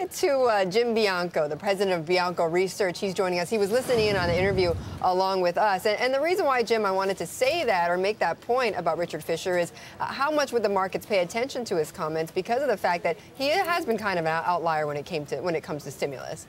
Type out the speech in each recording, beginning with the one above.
get to Jim Bianco, the president of Bianco Research. He's joining us. He was listening in on the interview along with us. And the reason why, Jim, I wanted to say that or make that point about Richard Fisher is how much would the markets pay attention to his comments because of the fact that he has been kind of an outlier when it comes to stimulus.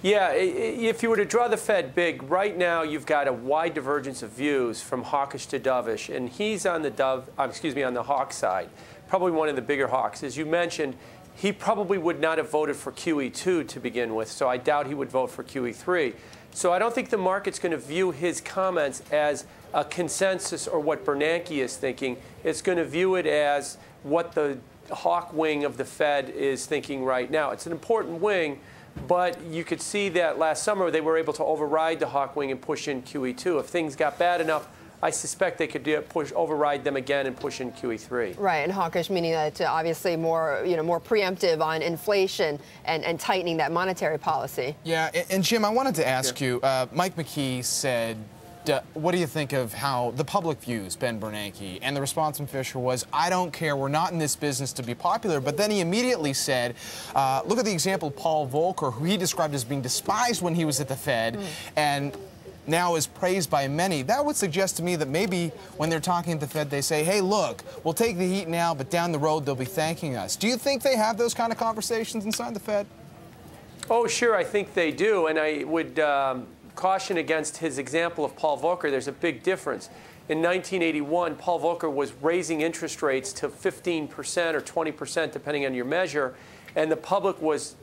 Yeah, if you were to draw the Fed big, right now you've got a wide divergence of views from hawkish to dovish, and he's on the hawk side, probably one of the bigger hawks. As you mentioned, he probably would not have voted for QE2 to begin with, so I doubt he would vote for QE3. So I don't think the market's going to view his comments as a consensus or what Bernanke is thinking. It's going to view it as what the hawk wing of the Fed is thinking right now. It's an important wing, but you could see that last summer they were able to override the hawk wing and push in QE2. If things got bad enough, I suspect they could override them again and push in QE3. Right, and hawkish meaning that obviously more preemptive on inflation and tightening that monetary policy. Yeah, and Jim, I wanted to ask you. Mike McKee said, what do you think of how the public views Ben Bernanke? And the response from Fisher was, I don't care, we're not in this business to be popular. But then he immediately said, look at the example of Paul Volcker, who he described as being despised when he was at the Fed, and now is praised by many. That would suggest to me that maybe when they're talking at the Fed, they say, hey, look, we'll take the heat now, but down the road they'll be thanking us. Do you think they have those kind of conversations inside the Fed? Oh, sure, I think they do. And I would caution against his example of Paul Volcker. There's a big difference. In 1981, Paul Volcker was raising interest rates to 15% or 20%, depending on your measure, and the public was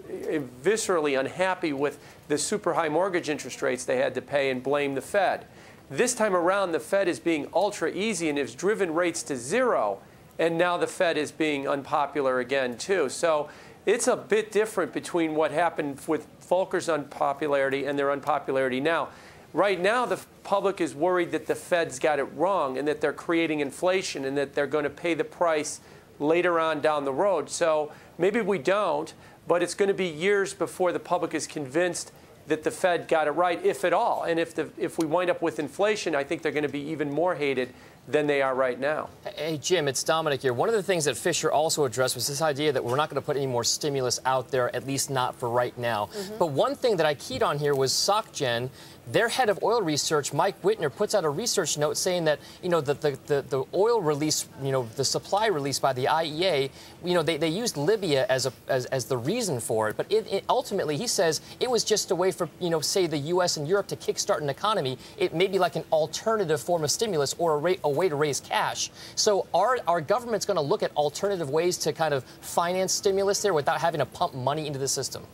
viscerally unhappy with the super high mortgage interest rates they had to pay and blamed the Fed. This time around, the Fed is being ultra easy and has driven rates to zero, and now the Fed is being unpopular again, too. So it's a bit different between what happened with Volcker's unpopularity and their unpopularity now. Right now, the public is worried that the Fed's got it wrong and that they're creating inflation and that they're going to pay the price later on down the road. So maybe we don't, but it's going to be years before the public is convinced that the Fed got it right, if at all. And if we wind up with inflation, I think they're going to be even more hated than they are right now. Hey, Jim, it's Dominic here. One of the things that Fisher also addressed was this idea that we're not going to put any more stimulus out there, at least not for right now. But one thing that I keyed on here was SocGen. Their head of oil research, Mike Whitner, puts out a research note saying that, the oil release, the supply release by the IEA, they used Libya as the reason for it. But ultimately, he says it was just a way for, say, the U.S. and Europe to kickstart an economy. It may be like an alternative form of stimulus or a way to raise cash. So our government's going to look at alternative ways to kind of finance stimulus there without having to pump money into the system.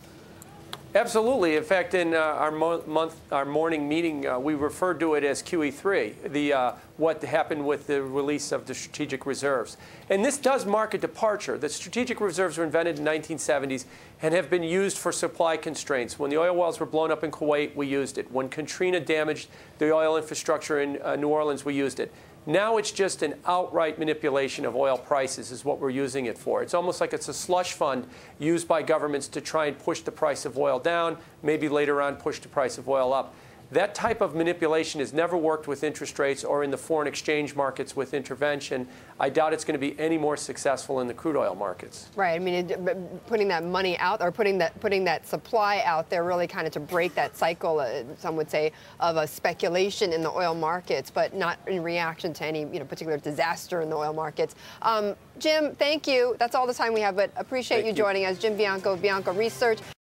Absolutely. In fact, in our morning meeting, we referred to it as QE3, what happened with the release of the strategic reserves. And this does mark a departure. The strategic reserves were invented in the 1970s and have been used for supply constraints. When the oil wells were blown up in Kuwait, we used it. When Katrina damaged the oil infrastructure in New Orleans, we used it. Now it's just an outright manipulation of oil prices is what we're using it for. It's almost like it's a slush fund used by governments to try and push the price of oil down, maybe later on push the price of oil up. That type of manipulation has never worked with interest rates or in the foreign exchange markets with intervention. I doubt it's going to be any more successful in the crude oil markets. Right. I mean, putting that money out or putting that supply out there really kind of to break that cycle, some would say, of a speculation in the oil markets, but not in reaction to any particular disaster in the oil markets. Jim, thank you. That's all the time we have, but appreciate you joining us. Jim Bianco, Bianco Research.